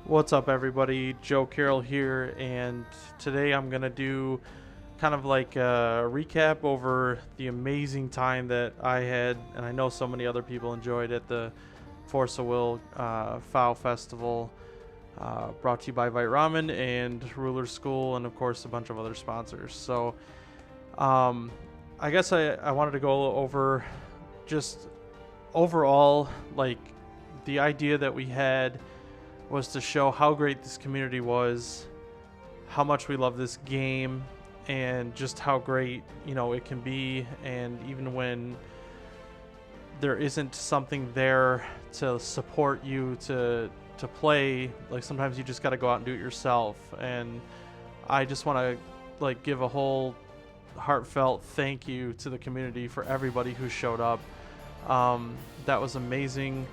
What's up, everybody? Joe Carroll here, and today I'm gonna do kind of like a recap over the amazing time that I had, and I know so many other people enjoyed at the Force of Will FOW Festival, brought to you by Vite Ramen and Ruler School, and of course a bunch of other sponsors. So, um, I guess I wanted to go over just overall, like, the idea that we had was to show how great this community was, how much we love this game, and just how great, it can be. And even when there isn't something there to support you to play, like sometimes you just got to go out and do it yourself. And I just want to give a whole heartfelt thank you to the community for everybody who showed up. That was amazing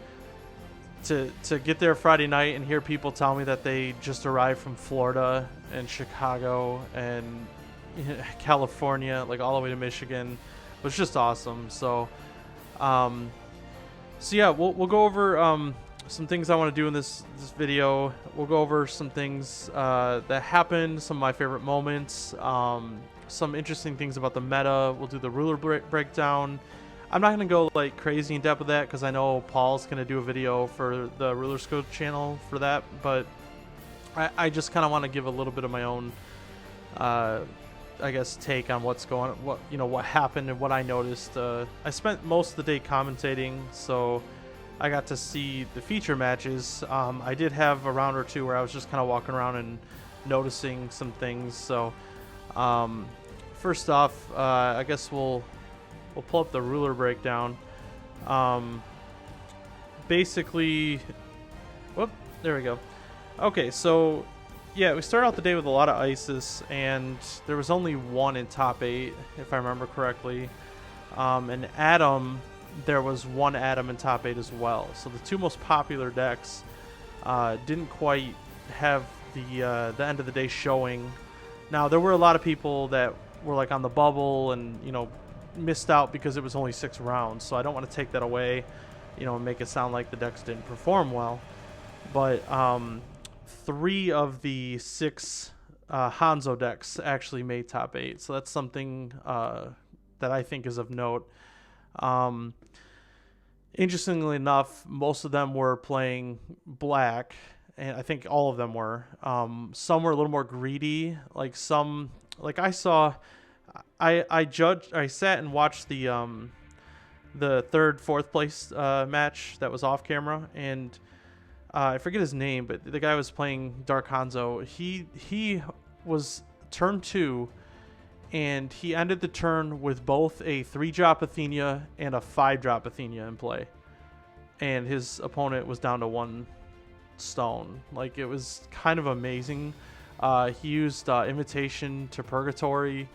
to get there Friday night and hear people tell me that they just arrived from Florida and Chicago and California, like all the way to Michigan, was just awesome. So yeah, we'll go over some things I want to do in this video. We'll go over some things that happened, some of my favorite moments, some interesting things about the meta. We'll do the ruler breakdown. I'm not going to go like crazy in depth with that because I know Paul's going to do a video for the Ruler School channel for that, but I just kind of want to give a little bit of my own, I guess, take on what happened and what I noticed. I spent most of the day commentating, so I got to see the feature matches. I did have a round or two where I was just kind of walking around and noticing some things. So first off, I guess we'll pull up the ruler breakdown. Basically, whoop, there we go. Okay, so yeah, we started out the day with a lot of ISIS, and there was only one in top 8, if I remember correctly. And Adam, there was one Adam in top 8 as well. So the two most popular decks didn't quite have the end of the day showing. Now, there were a lot of people that were like on the bubble and, missed out because it was only 6 rounds, so I don't want to take that away, and make it sound like the decks didn't perform well. But 3 of the 6 Hanzo decks actually made top 8, so that's something that I think is of note. Interestingly enough, most of them were playing black, and I think all of them were. Some were a little more greedy, like some, like I saw. I sat and watched the 3rd, 4th place match that was off camera, and I forget his name, but the guy was playing Dark Hanzo. He was turn 2, and he ended the turn with both a 3-drop Athena and a 5-drop Athena in play, and his opponent was down to 1 stone. Like, it was kind of amazing. He used Invitation to Purgatory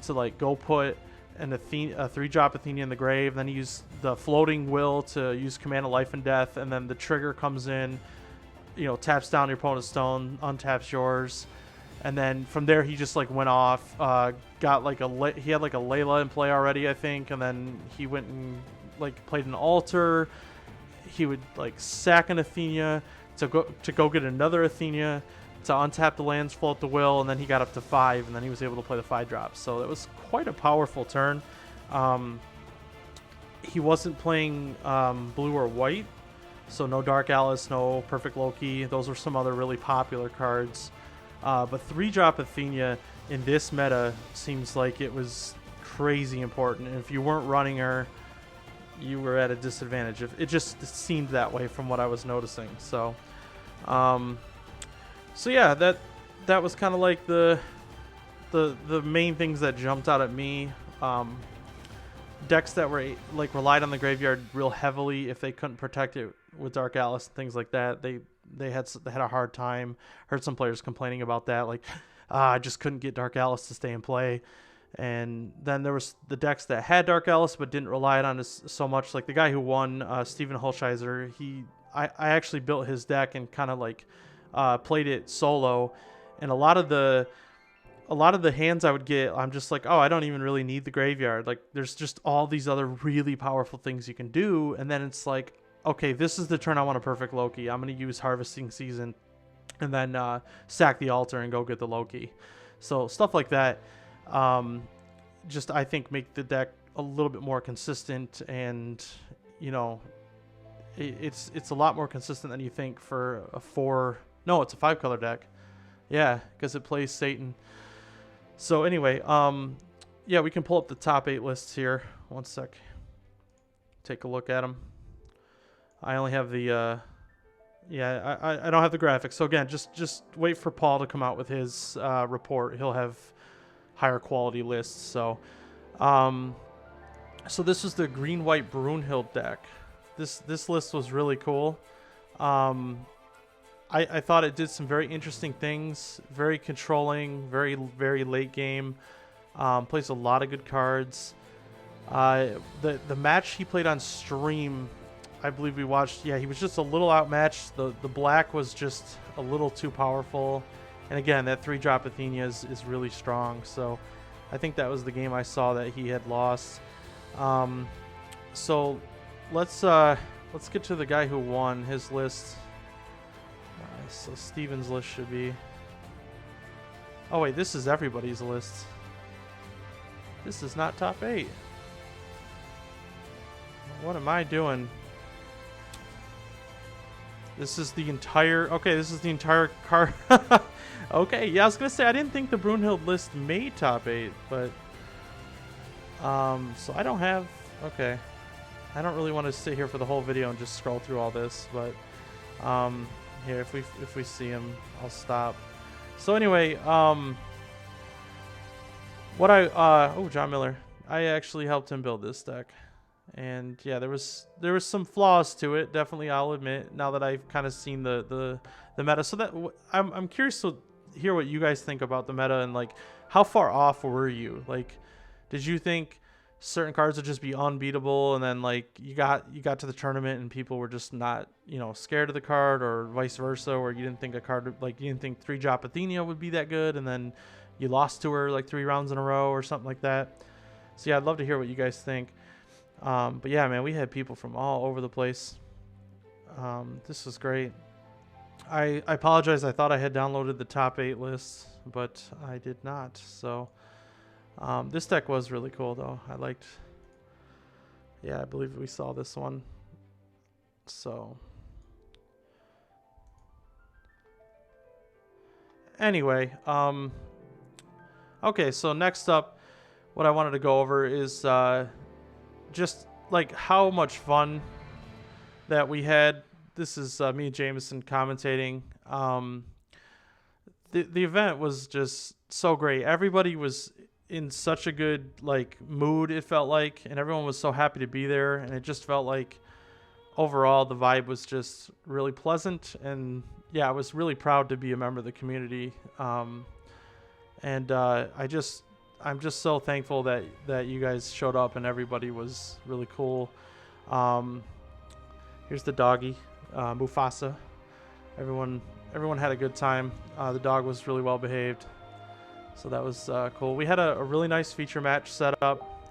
to go put a 3-drop Athena in the grave. Then he used the Floating Will to use Command of Life and Death, and then the trigger comes in, taps down your opponent's stone, untaps yours, and then from there he just went off. Got he had a Layla in play already, I think, and then he went and played an altar. He would sack an Athena to go get another Athena to untap the lands, float the will, and then he got up to 5, and then he was able to play the 5-drop. So it was quite a powerful turn. He wasn't playing blue or white, so no Dark Alice, no Perfect Loki. Those were some other really popular cards. But 3-drop Athena in this meta seems like it was crazy important. And if you weren't running her, you were at a disadvantage. It just seemed that way from what I was noticing. So yeah, that was kind of like the main things that jumped out at me. Decks that were relied on the graveyard real heavily if they couldn't protect it with Dark Alice and things like that. They had a hard time. Heard some players complaining about that, I just couldn't get Dark Alice to stay in play. And then there was the decks that had Dark Alice but didn't rely on it so much. Like the guy who won, Steven Hulsheiser, I actually built his deck and kind of played it solo, and a lot of the hands I would get, I'm just like, oh, I don't even really need the graveyard. There's just all these other really powerful things you can do, and then it's like, okay, this is the turn I want a Perfect Loki. I'm going to use Harvesting Season and then sack the altar and go get the Loki. So stuff like that, just I think make the deck a little bit more consistent, and you know, it's a lot more consistent than you think for a 4. No, it's a 5 color deck. Yeah, because it plays Satan. So anyway, yeah, we can pull up the top 8 lists here. One sec. Take a look at them. I only have the yeah, I don't have the graphics. So again, just wait for Paul to come out with his report. He'll have higher quality lists. So so this is the green white Brunhild deck. This list was really cool. I thought it did some very interesting things. Very controlling, very late game. Plays a lot of good cards. The match he played on stream, I believe we watched, yeah, he was just a little outmatched. The black was just a little too powerful. And again, that 3-drop Athenia is really strong. So I think that was the game I saw that he had lost. So let's get to the guy who won his list. So Steven's list should be... Oh wait, this is everybody's list. This is not top 8. What am I doing? This is the entire... Okay, this is the entire card. Okay, yeah, I was going to say, I didn't think the Brunhild list made top 8, but... so I don't have... Okay. I don't really want to sit here for the whole video and just scroll through all this, but... here, if we see him, I'll stop. So anyway, what oh, John Miller. I actually helped him build this deck. And yeah, there was some flaws to it, definitely, I'll admit, now that I've kind of seen the meta. So that I'm curious to hear what you guys think about the meta, and like how far off were you? Like, did you think certain cards would just be unbeatable, and then like you got to the tournament and people were just not, you know, scared of the card, or vice versa, or you didn't think a card, like you didn't think 3-drop Athenia would be that good, and then you lost to her like 3 rounds in a row or something like that? So yeah, I'd love to hear what you guys think. But yeah, man, we had people from all over the place. This was great. I apologize. I thought I had downloaded the top 8 lists, but I did not. So this deck was really cool, though. I liked... Yeah, I believe we saw this one. So... Anyway, okay, so next up, what I wanted to go over is... just like how much fun that we had. This is me and Jameson commentating. The event was just so great. Everybody was in such a good like mood, it felt like, and everyone was so happy to be there, and it just felt like overall the vibe was just really pleasant. And yeah, I was really proud to be a member of the community. I'm just so thankful that you guys showed up and everybody was really cool. Here's the doggy, Mufasa. Everyone had a good time. The dog was really well behaved, so that was cool. We had a really nice feature match set up.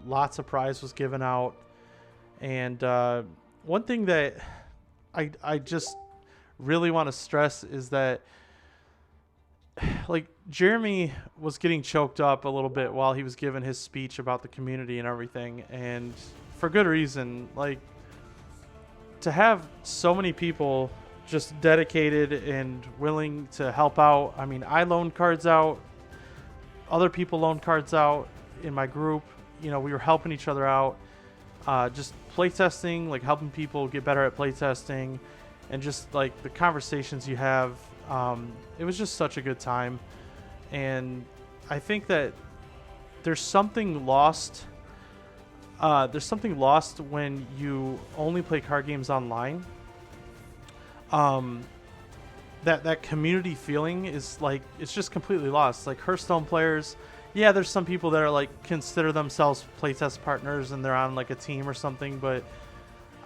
Lots of prize was given out, and one thing that I just really want to stress is that, like, Jeremy was getting choked up a little bit while he was giving his speech about the community and everything, and for good reason. Like, to have so many people just dedicated and willing to help out. I mean, I loaned cards out, other people loaned cards out in my group. You know, we were helping each other out, just playtesting, like helping people get better at playtesting, and just like the conversations you have. It was just such a good time, and I think that there's something lost. There's something lost when you only play card games online. That community feeling is like, it's just completely lost. Like Hearthstone players, yeah, there's some people that are like consider themselves playtest partners and they're on like a team or something, but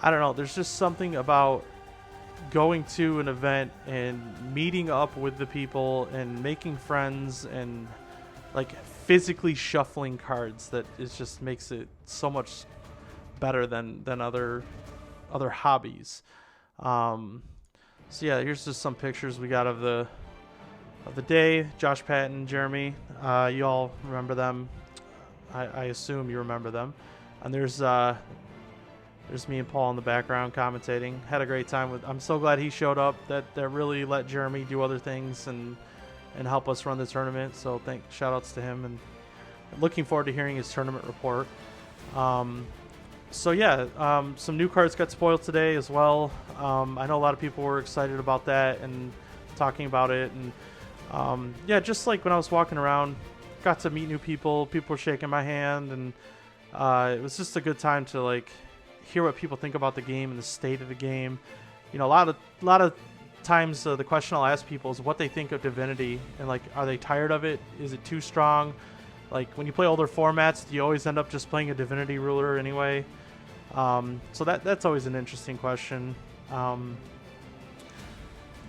I don't know. There's just something about going to an event and meeting up with the people and making friends and like physically shuffling cards that it just makes it so much better than other hobbies. So yeah, here's just some pictures we got of the day. Josh Patton, Jeremy, you all remember them. I assume you remember them. And there's me and Paul in the background commentating. Had a great time with. I'm so glad he showed up. That really let Jeremy do other things and help us run the tournament. So shout outs to him, and looking forward to hearing his tournament report. So yeah, some new cards got spoiled today as well. I know a lot of people were excited about that and talking about it, and yeah, just like when I was walking around, got to meet new people. People were shaking my hand, and it was just a good time to like hear what people think about the game and the state of the game. You know, a lot of times the question I'll ask people is what they think of Divinity, and like, are they tired of it? Is it too strong? Like when you play older formats, do you always end up just playing a Divinity ruler anyway? So that's always an interesting question. Yeah,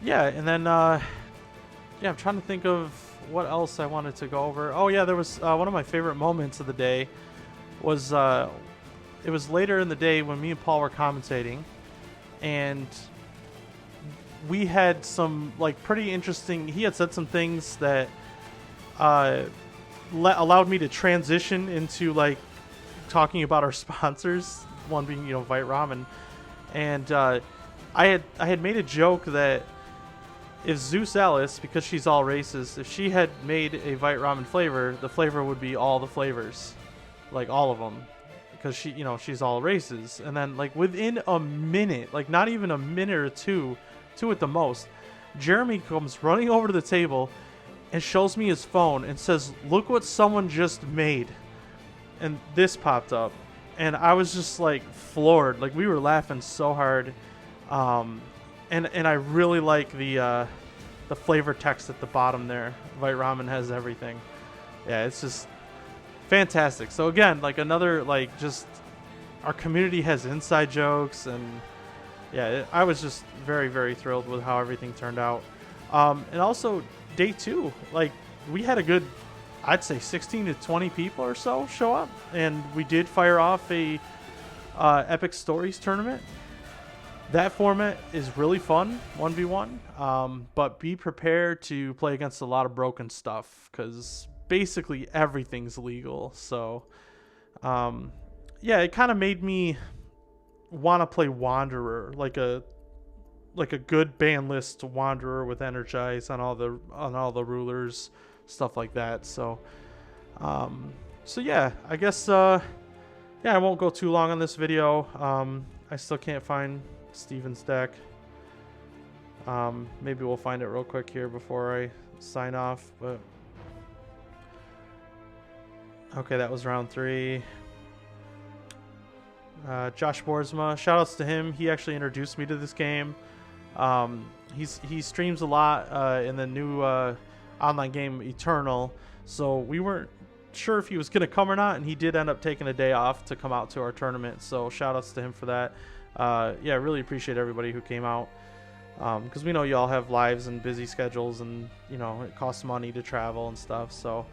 and then yeah, I'm trying to think of what else I wanted to go over. Oh yeah, there was one of my favorite moments of the day was it was later in the day when me and Paul were commentating, and we had some like pretty interesting. He had said some things that allowed me to transition into like talking about our sponsors. One being, you know, Vite Ramen, and I had made a joke that if Zeus Alice, because she's all races, if she had made a Vite Ramen flavor, the flavor would be all the flavors, like all of them, because she, you know, she's all races. And then like within a minute, like not even a minute or two at the most, Jeremy comes running over to the table and shows me his phone and says, "Look what someone just made." And this popped up, and I was just like floored. Like we were laughing so hard. And I really like the flavor text at the bottom there. Vite Ramen has everything. Yeah, it's just fantastic. So again, like another, like, just our community has inside jokes, and yeah, I was just very, very thrilled with how everything turned out. And also day 2, like we had a good, I'd say 16 to 20 people or so show up, and we did fire off a Epic Stories tournament. That format is really fun, 1v1, but be prepared to play against a lot of broken stuff, because basically everything's legal. So yeah, it kind of made me want to play Wanderer, like a good ban list Wanderer with Energize on all the rulers, stuff like that. So so yeah, I guess yeah, I won't go too long on this video. I still can't find Steven's deck. Maybe we'll find it real quick here before I sign off. But okay, that was round 3. Josh Borsma, shoutouts to him. He actually introduced me to this game. He streams a lot in the new online game Eternal, so we weren't sure if he was gonna come or not, and he did end up taking a day off to come out to our tournament. So shoutouts to him for that. Yeah, really appreciate everybody who came out, because we know you all have lives and busy schedules, and you know it costs money to travel and stuff. So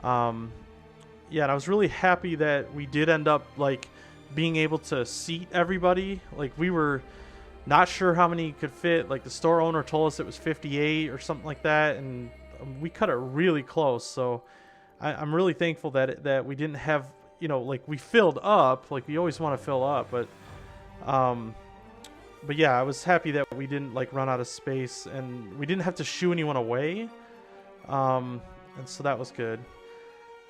yeah, and I was really happy that we did end up like being able to seat everybody. Like we were not sure how many could fit. Like the store owner told us it was 58 or something like that, and we cut it really close. So I'm really thankful that we didn't have, you know, like we filled up. Like we always want to fill up, but yeah, I was happy that we didn't like run out of space, and we didn't have to shoo anyone away. And so that was good.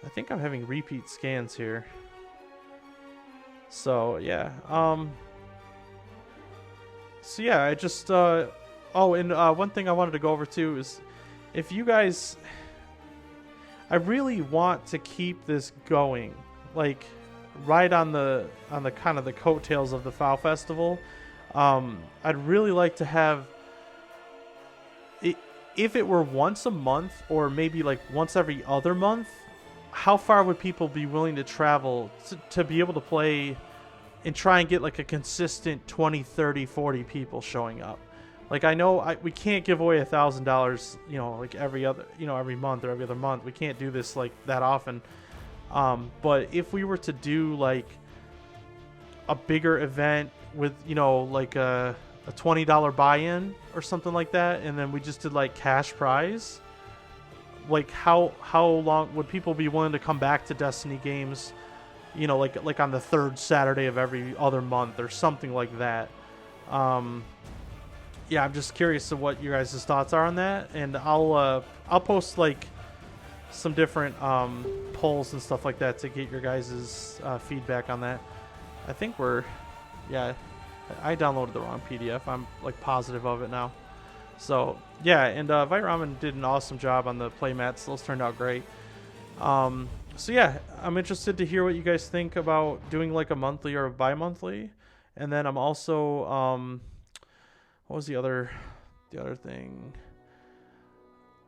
I think I'm having repeat scans here. So yeah. So yeah, I just oh, and one thing I wanted to go over too is if you guys, I really want to keep this going, like right on the kind of the coattails of the FAO Festival. I'd really like to have it, if it were once a month or maybe like once every other month. How far would people be willing to travel to be able to play and try and get like a consistent 20, 30, 40 people showing up? Like I know we can't give away $1,000, you know, like every month or every other month. We can't do this like that often. But if we were to do like a bigger event with, you know, like a $20 buy-in or something like that, and then we just did like cash prize. Like how long would people be willing to come back to Destiny games? You know, like on the third Saturday of every other month or something like that. Yeah, I'm just curious of what you guys' thoughts are on that, and I'll post like some different polls and stuff like that to get your guys' feedback on that. I think I downloaded the wrong PDF. I'm like positive of it now. So yeah, and Vite Ramen did an awesome job on the playmats. Those turned out great. So yeah, I'm interested to hear what you guys think about doing like a monthly or a bi-monthly. And then I'm also what was the other thing?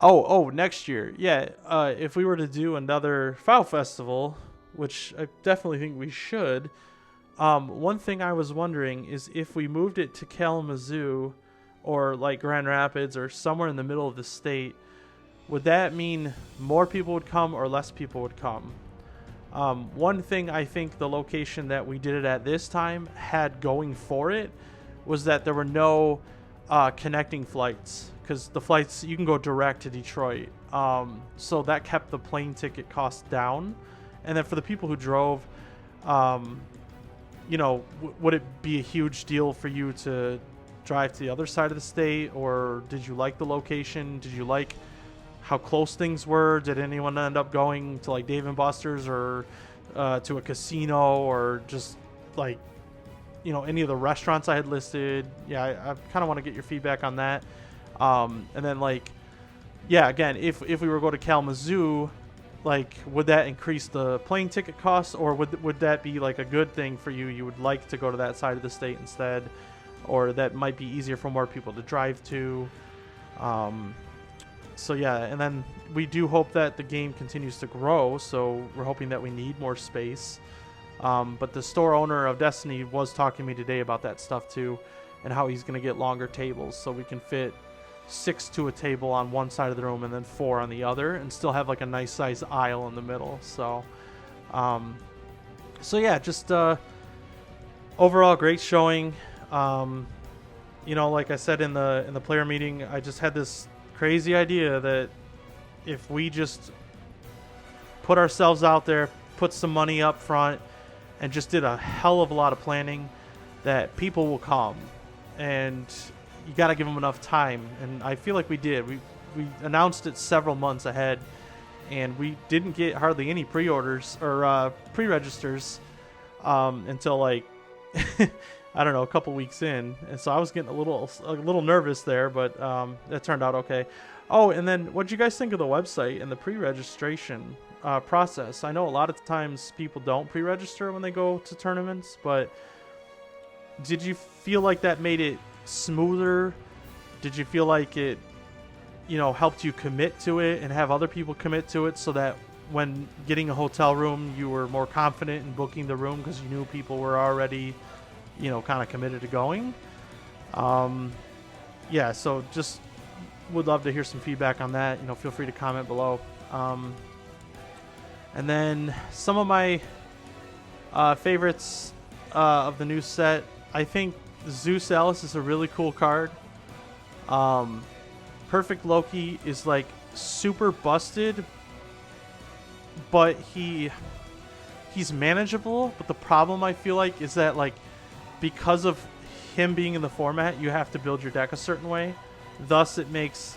Oh, next year. Yeah, if we were to do another FOW Festival, which I definitely think we should, one thing I was wondering is if we moved it to Kalamazoo or like Grand Rapids or somewhere in the middle of the state, would that mean more people would come or less people would come? One thing I think the location that we did it at this time had going for it was that there were no connecting flights, because the flights, you can go direct to Detroit. So that kept the plane ticket cost down. And then for the people who drove, you know, would it be a huge deal for you to drive to the other side of the state, or did you like the location? Did you like how close things were? Did anyone end up going to like Dave and Buster's or to a casino, or just like, you know, any of the restaurants I had listed? Yeah, I kind of want to get your feedback on that. And then like, yeah, again, if we were to go to Kalamazoo, like, would that increase the plane ticket costs, or would that be like a good thing for you? You would like to go to that side of the state instead, or that might be easier for more people to drive to. So yeah, and then we do hope that the game continues to grow, so we're hoping that we need more space. But the store owner of Destiny was talking to me today about that stuff too, and how he's going to get longer tables so we can fit 6 to a table on one side of the room and then 4 on the other, and still have like a nice size aisle in the middle. So yeah, just overall great showing. You know, like I said in the player meeting, I just had this crazy idea that if we just put ourselves out there, put some money up front, and just did a hell of a lot of planning, that people will come. And you got to give them enough time, and I feel like we did. We announced it several months ahead, and we didn't get hardly any pre-orders or pre-registers until like I don't know, a couple weeks in, and so I was getting a little nervous there, but that turned out okay. Oh, and then what did you guys think of the website and the pre-registration process? I know a lot of times people don't pre-register when they go to tournaments, but did you feel like that made it smoother? Did you feel like it, you know, helped you commit to it and have other people commit to it, so that when getting a hotel room you were more confident in booking the room because you knew people were already, you know, kind of committed to going? Yeah, so just would love to hear some feedback on that. You know, feel free to comment below. And then some of my favorites of the new set, I think Zeus Alice is a really cool card. Perfect Loki is like super busted, but he's manageable. But the problem, I feel like, is that like, because of him being in the format, you have to build your deck a certain way. Thus, it makes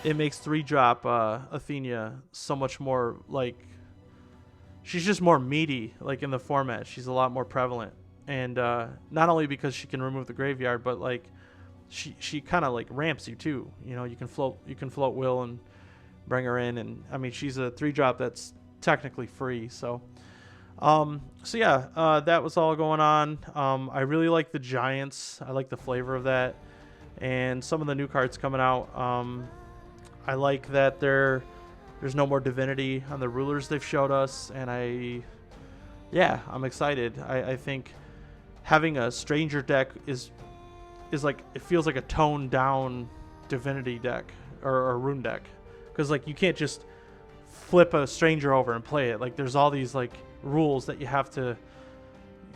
3-drop Athena so much more like, she's just more meaty. Like in the format, she's a lot more prevalent, and not only because she can remove the graveyard, but like she kind of like ramps you too. You know, you can float Will and bring her in, and I mean, she's a 3-drop that's technically free. So yeah, that was all going on. I really like the Giants. I like the flavor of that, and some of the new cards coming out. I like that there's no more Divinity on the rulers they've showed us, and I'm excited. I think having a Stranger deck is like, it feels like a toned down Divinity deck or Rune deck, because like you can't just flip a Stranger over and play it. Like there's all these like rules that you have to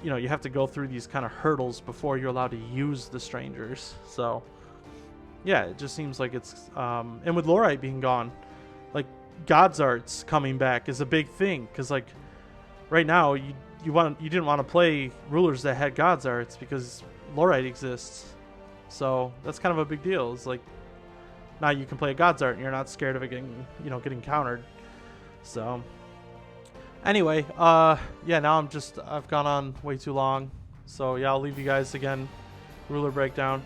you know, you have to go through these kind of hurdles before you're allowed to use the strangers. So yeah, it just seems like it's and with Lorite being gone, like God's Arts coming back is a big thing, because like right now you didn't want to play rulers that had God's Arts because Lorite exists. So that's kind of a big deal. It's like now you can play a God's Art and you're not scared of it getting countered. So anyway, yeah, now I've gone on way too long. So yeah, I'll leave you guys again. Ruler breakdown.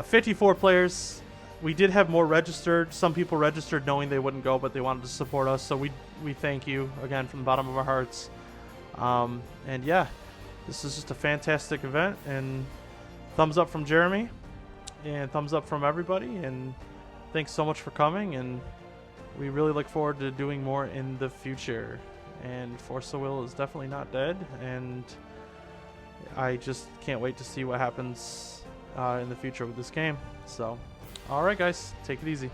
54 players. We did have more registered. Some people registered knowing they wouldn't go, but they wanted to support us. So we thank you again from the bottom of our hearts. And yeah, this is just a fantastic event. And thumbs up from Jeremy, and thumbs up from everybody. And thanks so much for coming. And we really look forward to doing more in the future. And Force of Will is definitely not dead. And I just can't wait to see what happens in the future with this game. So, alright guys, take it easy.